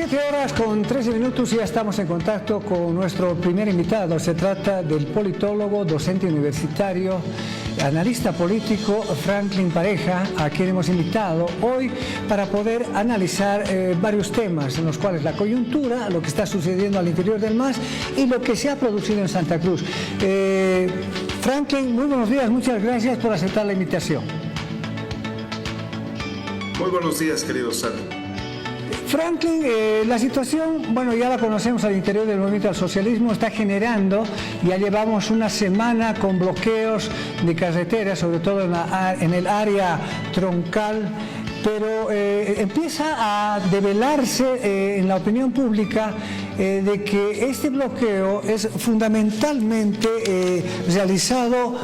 7 horas con 13 minutos y ya estamos en contacto con nuestro primer invitado. Se trata del politólogo, docente universitario, analista político Franklin Pareja, a quien hemos invitado hoy para poder analizar varios temas en los cuales la coyuntura, lo que está sucediendo al interior del MAS y lo que se ha producido en Santa Cruz. Franklin, muy buenos días, muchas gracias por aceptar la invitación. Muy buenos días, querido Sandro. Franklin, la situación, bueno, ya la conocemos al interior del movimiento al socialismo, está generando, ya llevamos una semana con bloqueos de carreteras, sobre todo en el área troncal, pero empieza a develarse en la opinión pública de que este bloqueo es fundamentalmente realizado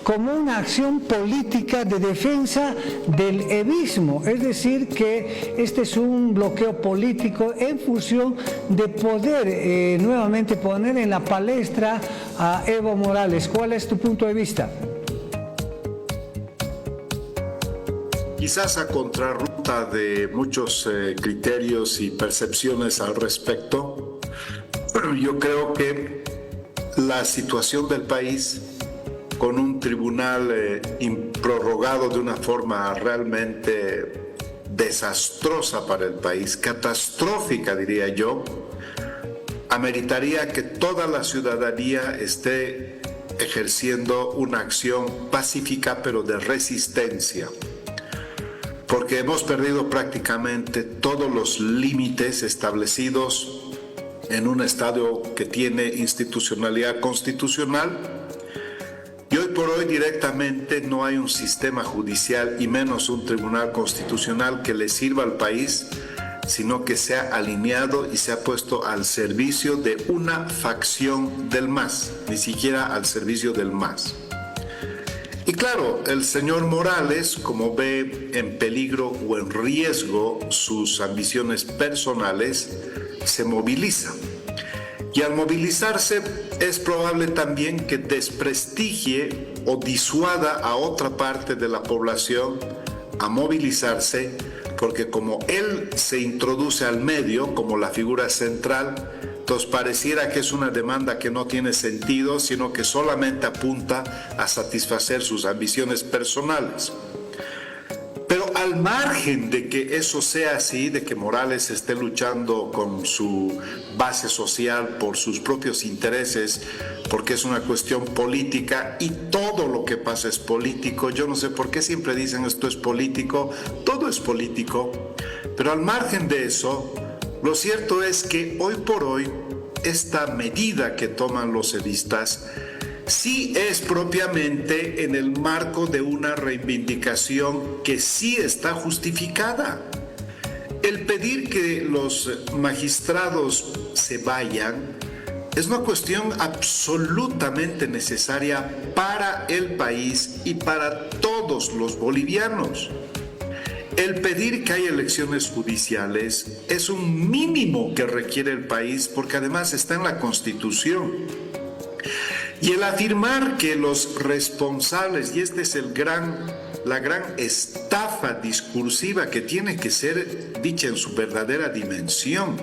como una acción política de defensa del evismo, es decir, que este es un bloqueo político en función de poder nuevamente poner en la palestra a Evo Morales. ¿Cuál es tu punto de vista? Quizás a contrarruta de muchos criterios y percepciones al respecto, yo creo que la situación del país, con un tribunal improrrogado de una forma realmente desastrosa para el país, catastrófica diría yo, ameritaría que toda la ciudadanía esté ejerciendo una acción pacífica pero de resistencia, porque hemos perdido prácticamente todos los límites establecidos en un Estado que tiene institucionalidad constitucional. Y hoy por hoy directamente no hay un sistema judicial y menos un tribunal constitucional que le sirva al país, sino que se ha alineado y se ha puesto al servicio de una facción del MAS, ni siquiera al servicio del MAS. Y claro, el señor Morales, como ve en peligro o en riesgo sus ambiciones personales, se moviliza. Y al movilizarse es probable también que desprestigie o disuada a otra parte de la población a movilizarse, porque como él se introduce al medio como la figura central, entonces pareciera que es una demanda que no tiene sentido, sino que solamente apunta a satisfacer sus ambiciones personales. Pero al margen de que eso sea así, de que Morales esté luchando con su base social por sus propios intereses, porque es una cuestión política y todo lo que pasa es político, yo no sé por qué siempre dicen esto es político, todo es político, pero al margen de eso, lo cierto es que hoy por hoy esta medida que toman los edistas sí es propiamente en el marco de una reivindicación que sí está justificada. El pedir que los magistrados se vayan es una cuestión absolutamente necesaria para el país y para todos los bolivianos. El pedir que haya elecciones judiciales es un mínimo que requiere el país porque además está en la Constitución. Y el afirmar que los responsables, y esta es la gran estafa discursiva que tiene que ser dicha en su verdadera dimensión,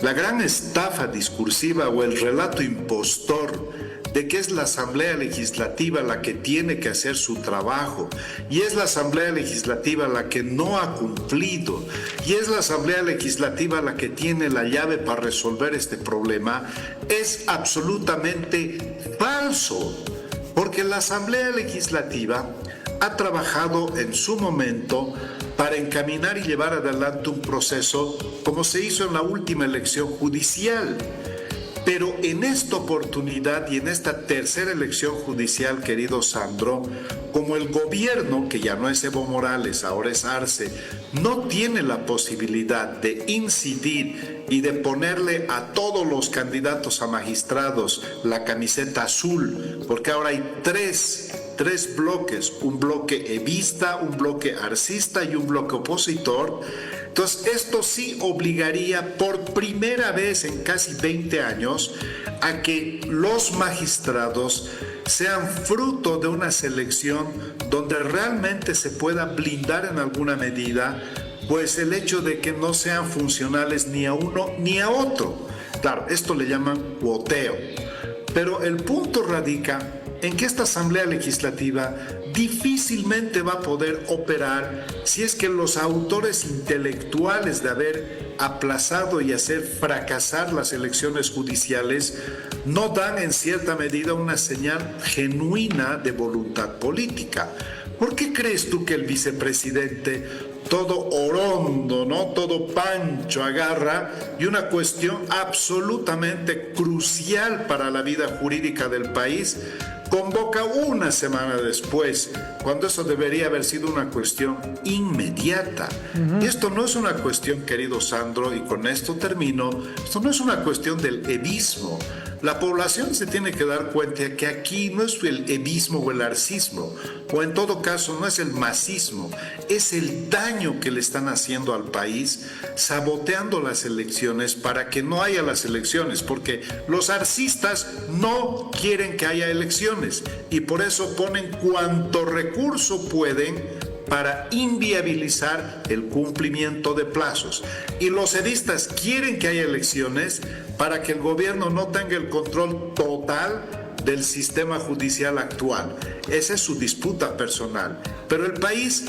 la gran estafa discursiva o el relato impostor de que es la Asamblea Legislativa la que tiene que hacer su trabajo y es la Asamblea Legislativa la que no ha cumplido y es la Asamblea Legislativa la que tiene la llave para resolver este problema, es absolutamente falso, porque la Asamblea Legislativa ha trabajado en su momento para encaminar y llevar adelante un proceso como se hizo en la última elección judicial. Pero en esta oportunidad y en esta tercera elección judicial, querido Sandro, como el gobierno, que ya no es Evo Morales, ahora es Arce, no tiene la posibilidad de incidir y de ponerle a todos los candidatos a magistrados la camiseta azul, porque ahora hay tres bloques, un bloque evista, un bloque arcista y un bloque opositor. Entonces, esto sí obligaría por primera vez en casi 20 años a que los magistrados sean fruto de una selección donde realmente se pueda blindar en alguna medida pues el hecho de que no sean funcionales ni a uno ni a otro. Claro, esto le llaman cuoteo. Pero el punto radica en que esta Asamblea Legislativa difícilmente va a poder operar si es que los autores intelectuales de haber aplazado y hacer fracasar las elecciones judiciales no dan en cierta medida una señal genuina de voluntad política. ¿Por qué crees tú que el vicepresidente, todo orondo, ¿no? Todo pancho, agarra y una cuestión absolutamente crucial para la vida jurídica del país convoca una semana después, cuando eso debería haber sido una cuestión inmediata? Y esto no es una cuestión, querido Sandro, y con esto termino, esto no es una cuestión del evismo. La población se tiene que dar cuenta que aquí no es el evismo o el arcismo, o en todo caso no es el masismo, es el daño que le están haciendo al país, saboteando las elecciones para que no haya las elecciones, porque los arcistas no quieren que haya elecciones y por eso ponen cuanto recurso pueden para inviabilizar el cumplimiento de plazos. Y los edistas quieren que haya elecciones para que el gobierno no tenga el control total del sistema judicial actual. Esa es su disputa personal. Pero el país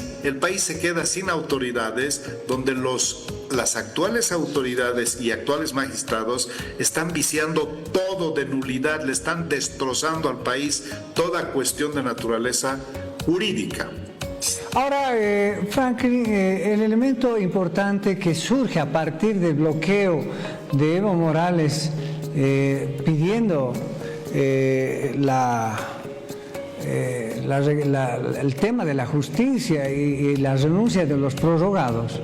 se queda sin autoridades, donde las actuales autoridades y actuales magistrados están viciando todo de nulidad, le están destrozando al país toda cuestión de naturaleza jurídica. Ahora, Franklin, el elemento importante que surge a partir del bloqueo de Evo Morales pidiendo el tema de la justicia y la renuncia de los prorrogados,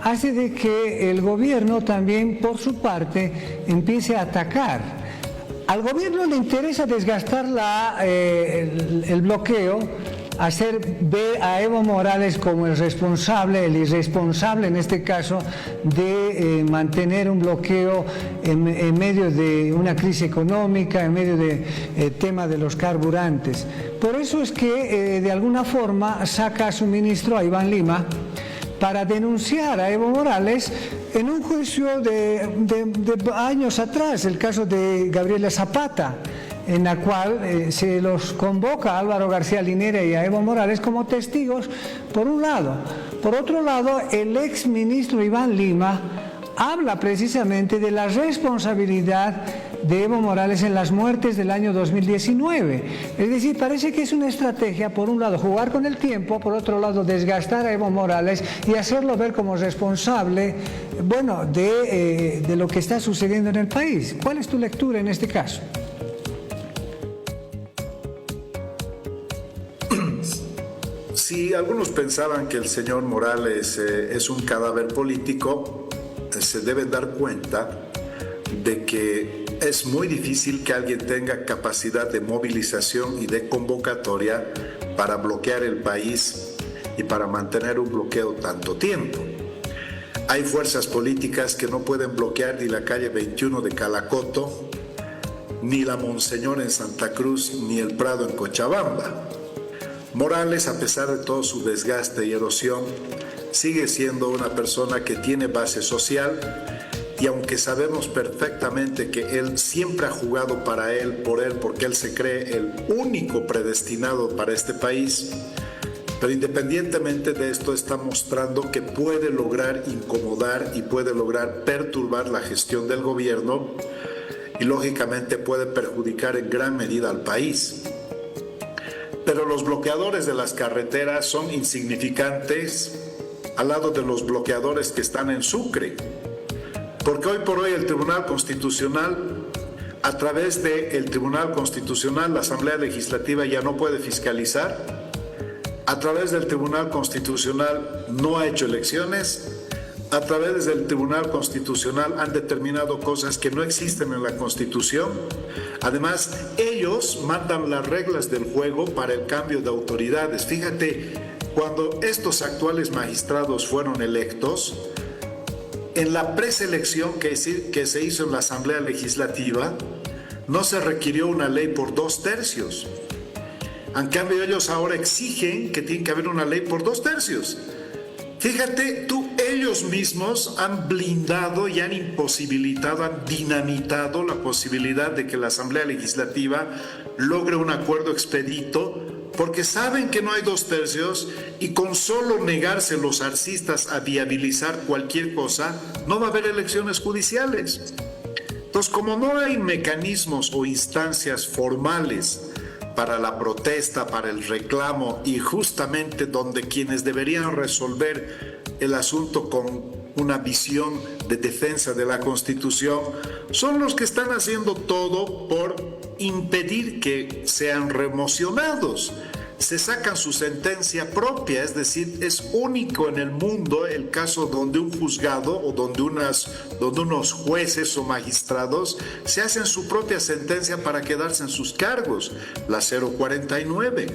hace de que el gobierno también, por su parte, empiece a atacar. Al gobierno le interesa desgastar el bloqueo, hacer ver a Evo Morales como el responsable, el irresponsable en este caso, de mantener un bloqueo en medio de una crisis económica, en medio del tema de los carburantes. Por eso es que de alguna forma saca a su ministro, a Iván Lima, para denunciar a Evo Morales en un juicio de años atrás, el caso de Gabriela Zapata, en la cual se los convoca a Álvaro García Linera y a Evo Morales como testigos, por un lado. Por otro lado, el ex ministro Iván Lima habla precisamente de la responsabilidad de Evo Morales en las muertes del año 2019. Es decir, parece que es una estrategia, por un lado, jugar con el tiempo, por otro lado, desgastar a Evo Morales y hacerlo ver como responsable, bueno, de lo que está sucediendo en el país. ¿Cuál es tu lectura en este caso? Si algunos pensaban que el señor Morales es un cadáver político, se deben dar cuenta de que es muy difícil que alguien tenga capacidad de movilización y de convocatoria para bloquear el país y para mantener un bloqueo tanto tiempo. Hay fuerzas políticas que no pueden bloquear ni la calle 21 de Calacoto, ni la Monseñor en Santa Cruz, ni el Prado en Cochabamba. Morales, a pesar de todo su desgaste y erosión, sigue siendo una persona que tiene base social, y aunque sabemos perfectamente que él siempre ha jugado para él, porque él se cree el único predestinado para este país, pero independientemente de esto está mostrando que puede lograr incomodar y puede lograr perturbar la gestión del gobierno y lógicamente puede perjudicar en gran medida al país. Pero los bloqueadores de las carreteras son insignificantes al lado de los bloqueadores que están en Sucre. Porque hoy por hoy el Tribunal Constitucional, a través del Tribunal Constitucional, la Asamblea Legislativa ya no puede fiscalizar. A través del Tribunal Constitucional no ha hecho elecciones. A través del Tribunal Constitucional han determinado cosas que no existen en la Constitución. Además, ellos mandan las reglas del juego para el cambio de autoridades. Fíjate, cuando estos actuales magistrados fueron electos, en la preselección que se hizo en la Asamblea Legislativa, no se requirió una ley por 2/3. En cambio, ellos ahora exigen que tiene que haber una ley por 2/3. Fíjate tú ellos mismos han blindado y han imposibilitado, han dinamitado la posibilidad de que la Asamblea Legislativa logre un acuerdo expedito, porque saben que no hay 2/3 y con solo negarse los arcistas a viabilizar cualquier cosa, no va a haber elecciones judiciales. Entonces, como no hay mecanismos o instancias formales para la protesta, para el reclamo, y justamente donde quienes deberían resolver el asunto con una visión de defensa de la Constitución son los que están haciendo todo por impedir que sean remocionados. Se sacan su sentencia propia, es decir, es único en el mundo el caso donde un juzgado o donde unos jueces o magistrados se hacen su propia sentencia para quedarse en sus cargos, la 049.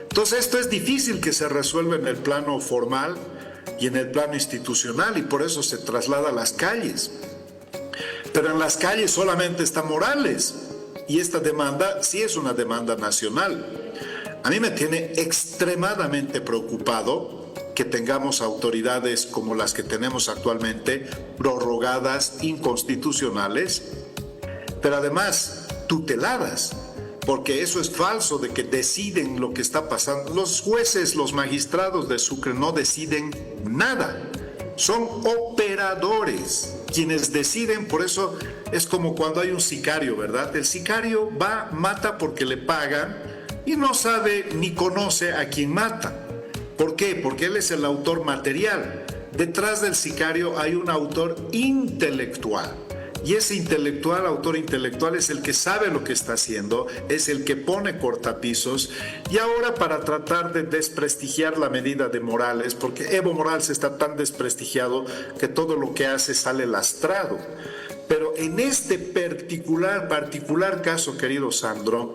Entonces esto es difícil que se resuelva en el plano formal y en el plano institucional, y por eso se traslada a las calles. Pero en las calles solamente está Morales, y esta demanda sí es una demanda nacional. A mí me tiene extremadamente preocupado que tengamos autoridades como las que tenemos actualmente, prorrogadas, inconstitucionales, pero además tuteladas, porque eso es falso de que deciden lo que está pasando. Los jueces, los magistrados de Sucre no deciden nada, son operadores quienes deciden. Por eso es como cuando hay un sicario, ¿verdad? El sicario va, mata porque le pagan y no sabe ni conoce a quien mata. ¿Por qué? Porque él es el autor material. Detrás del sicario hay un autor intelectual. Y ese autor intelectual es el que sabe lo que está haciendo, es el que pone cortapisos. Y ahora, para tratar de desprestigiar la medida de Morales, porque Evo Morales está tan desprestigiado que todo lo que hace sale lastrado. Pero en este particular caso, querido Sandro,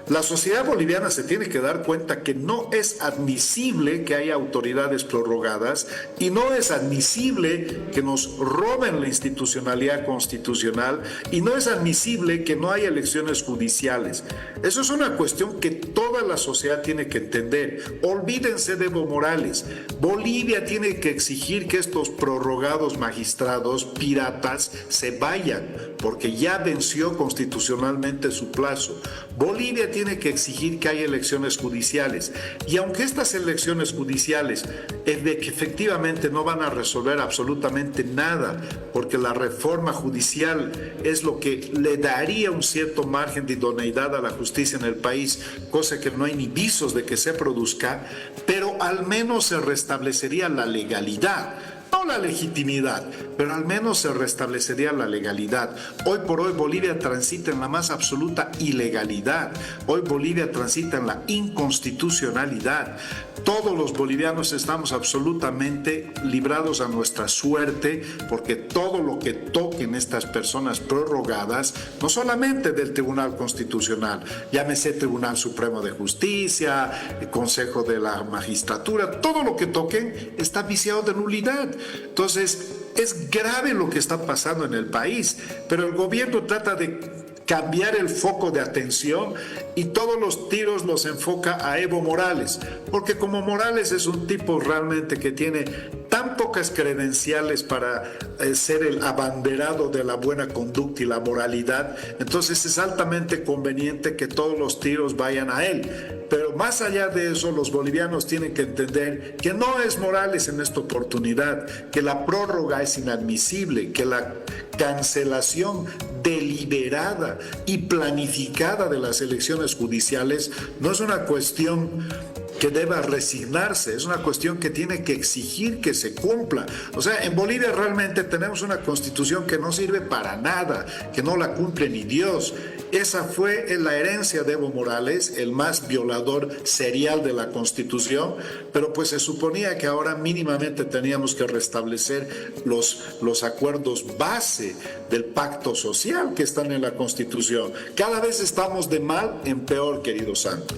la sociedad boliviana se tiene que dar cuenta que no es admisible que haya autoridades prorrogadas y no es admisible que nos roben la institucionalidad constitucional y no es admisible que no haya elecciones judiciales. Eso es una cuestión que toda la sociedad tiene que entender. Olvídense de Evo Morales. Bolivia tiene que exigir que estos prorrogados magistrados piratas se vayan, porque ya venció constitucionalmente su plazo. Bolivia tiene que exigir que haya elecciones judiciales, y aunque estas elecciones judiciales efectivamente no van a resolver absolutamente nada, porque la reforma judicial es lo que le daría un cierto margen de idoneidad a la justicia en el país, cosa que no hay ni visos de que se produzca, pero al menos se restablecería la legalidad. No la legitimidad, pero al menos se restablecería la legalidad. Hoy por hoy Bolivia transita en la más absoluta ilegalidad. Hoy Bolivia transita en la inconstitucionalidad. Todos los bolivianos estamos absolutamente librados a nuestra suerte, porque todo lo que toquen estas personas prorrogadas, no solamente del Tribunal Constitucional, llámese Tribunal Supremo de Justicia, el Consejo de la Magistratura, todo lo que toquen está viciado de nulidad. Entonces, es grave lo que está pasando en el país, pero el gobierno trata de cambiar el foco de atención y todos los tiros los enfoca a Evo Morales, porque como Morales es un tipo realmente que tiene tan pocas credenciales para ser el abanderado de la buena conducta y la moralidad, entonces es altamente conveniente que todos los tiros vayan a él. Pero más allá de eso, los bolivianos tienen que entender que no es Morales en esta oportunidad, que la prórroga es inadmisible, que la cancelación deliberada y planificada de las elecciones judiciales no es una cuestión que deba resignarse, es una cuestión que tiene que exigir que se cumpla. O sea, en Bolivia realmente tenemos una constitución que no sirve para nada, que no la cumple ni Dios. Esa fue la herencia de Evo Morales, el más violador serial de la Constitución, pero pues se suponía que ahora mínimamente teníamos que restablecer los acuerdos base del pacto social que están en la Constitución. Cada vez estamos de mal en peor, querido Santo.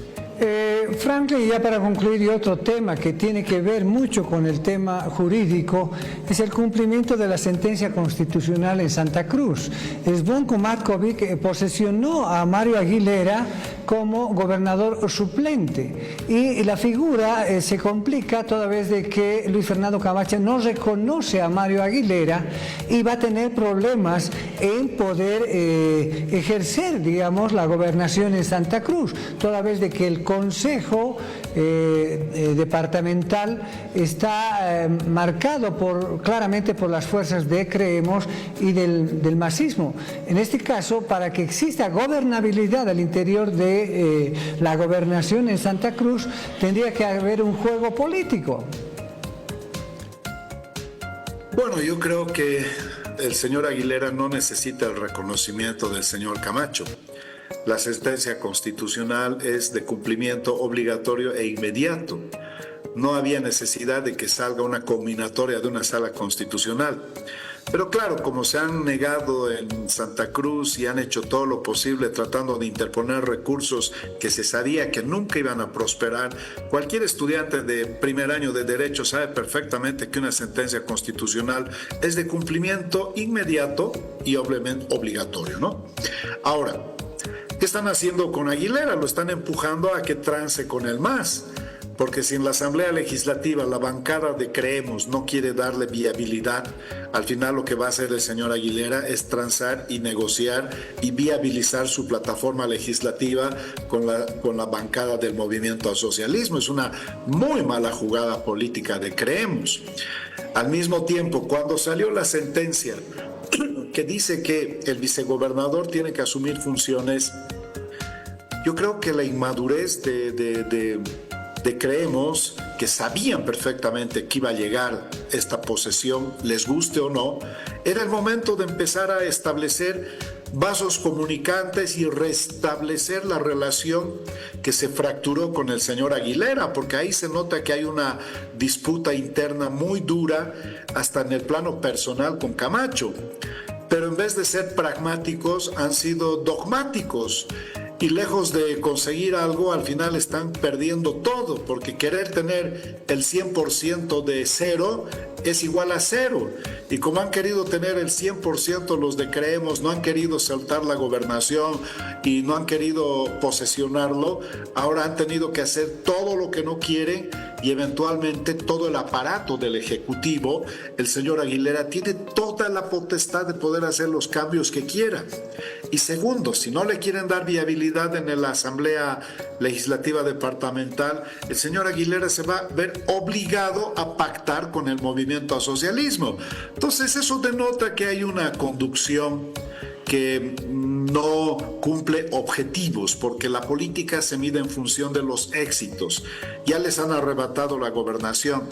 Franklin, ya para concluir, y otro tema que tiene que ver mucho con el tema jurídico es el cumplimiento de la sentencia constitucional en Santa Cruz. Zvonko Matković posesionó a Mario Aguilera como gobernador suplente y la figura se complica toda vez de que Luis Fernando Camacho no reconoce a Mario Aguilera y va a tener problemas en poder ejercer, digamos, la gobernación en Santa Cruz, toda vez de que el Consejo departamental está marcado claramente por las fuerzas de Creemos y del masismo. En este caso, para que exista gobernabilidad al interior de la gobernación en Santa Cruz, tendría que haber un juego político. Bueno, yo creo que el señor Aguilera no necesita el reconocimiento del señor Camacho. La sentencia constitucional es de cumplimiento obligatorio e inmediato. No había necesidad de que salga una combinatoria de una sala constitucional. Pero claro, como se han negado en Santa Cruz y han hecho todo lo posible tratando de interponer recursos que se sabía que nunca iban a prosperar, cualquier estudiante de primer año de Derecho sabe perfectamente que una sentencia constitucional es de cumplimiento inmediato y obviamente obligatorio, ¿no? Ahora, ¿qué están haciendo con Aguilera? Lo están empujando a que trance con el MAS. Porque si en la Asamblea Legislativa la bancada de Creemos no quiere darle viabilidad, al final lo que va a hacer el señor Aguilera es transar y negociar y viabilizar su plataforma legislativa con la bancada del Movimiento al Socialismo. Es una muy mala jugada política de Creemos. Al mismo tiempo, cuando salió la sentencia que dice que el vicegobernador tiene que asumir funciones, yo creo que la inmadurez de Creemos, que sabían perfectamente que iba a llegar esta posesión, les guste o no, era el momento de empezar a establecer vasos comunicantes y restablecer la relación que se fracturó con el señor Aguilera, porque ahí se nota que hay una disputa interna muy dura, hasta en el plano personal con Camacho. Pero en vez de ser pragmáticos, han sido dogmáticos. Y lejos de conseguir algo, al final están perdiendo todo, porque querer tener el 100% de cero es igual a cero. Y como han querido tener el 100% los de Creemos, no han querido soltar la gobernación y no han querido posesionarlo, ahora han tenido que hacer todo lo que no quieren y eventualmente todo el aparato del Ejecutivo. El señor Aguilera tiene toda la potestad de poder hacer los cambios que quiera. Y segundo, si no le quieren dar viabilidad en la Asamblea Legislativa Departamental, el señor Aguilera se va a ver obligado a pactar con el Movimiento al Socialismo. Entonces eso denota que hay una conducción que no cumple objetivos, porque la política se mide en función de los éxitos. Ya les han arrebatado la gobernación.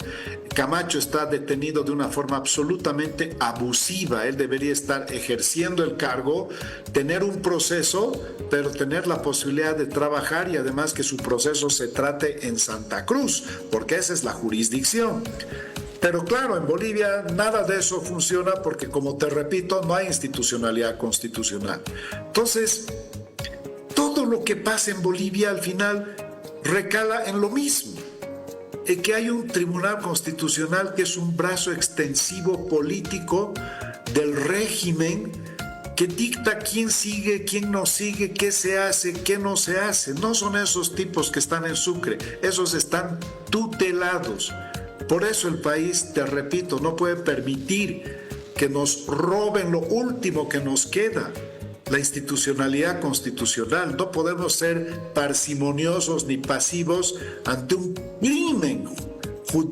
Camacho está detenido de una forma absolutamente abusiva. Él debería estar ejerciendo el cargo, tener un proceso, pero tener la posibilidad de trabajar y además que su proceso se trate en Santa Cruz, porque esa es la jurisdicción. Pero claro, en Bolivia nada de eso funciona porque, como te repito, no hay institucionalidad constitucional. Entonces, todo lo que pasa en Bolivia al final recala en lo mismo. Que hay un tribunal constitucional que es un brazo extensivo político del régimen que dicta quién sigue, quién no sigue, qué se hace, qué no se hace. No son esos tipos que están en Sucre, esos están tutelados. Por eso el país, te repito, no puede permitir que nos roben lo último que nos queda, la institucionalidad constitucional. No podemos ser parsimoniosos ni pasivos ante un crimen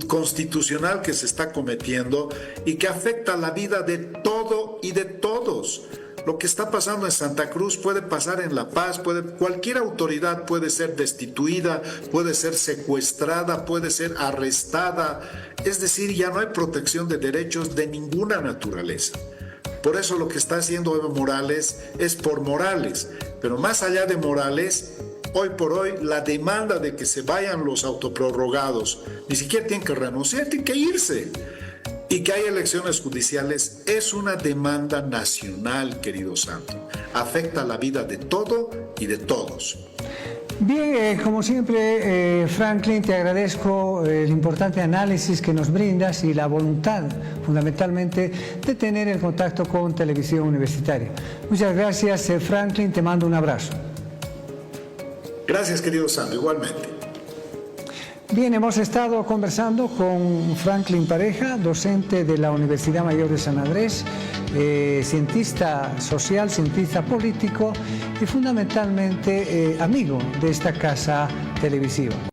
constitucional que se está cometiendo y que afecta la vida de todo y de todos. Lo que está pasando en Santa Cruz puede pasar en La Paz, cualquier autoridad puede ser destituida, puede ser secuestrada, puede ser arrestada. Es decir, ya no hay protección de derechos de ninguna naturaleza. Por eso lo que está haciendo Evo Morales es por Morales. Pero más allá de Morales, hoy por hoy la demanda de que se vayan los autoprorrogados, ni siquiera tienen que renunciar, tienen que irse. Y que hay elecciones judiciales es una demanda nacional, querido Santo. Afecta la vida de todo y de todos. Bien, como siempre, Franklin, te agradezco el importante análisis que nos brindas y la voluntad, fundamentalmente, de tener el contacto con Televisión Universitaria. Muchas gracias, Franklin, te mando un abrazo. Gracias, querido Sandro, igualmente. Bien, hemos estado conversando con Franklin Pareja, docente de la Universidad Mayor de San Andrés, cientista social, cientista político y fundamentalmente amigo de esta casa televisiva.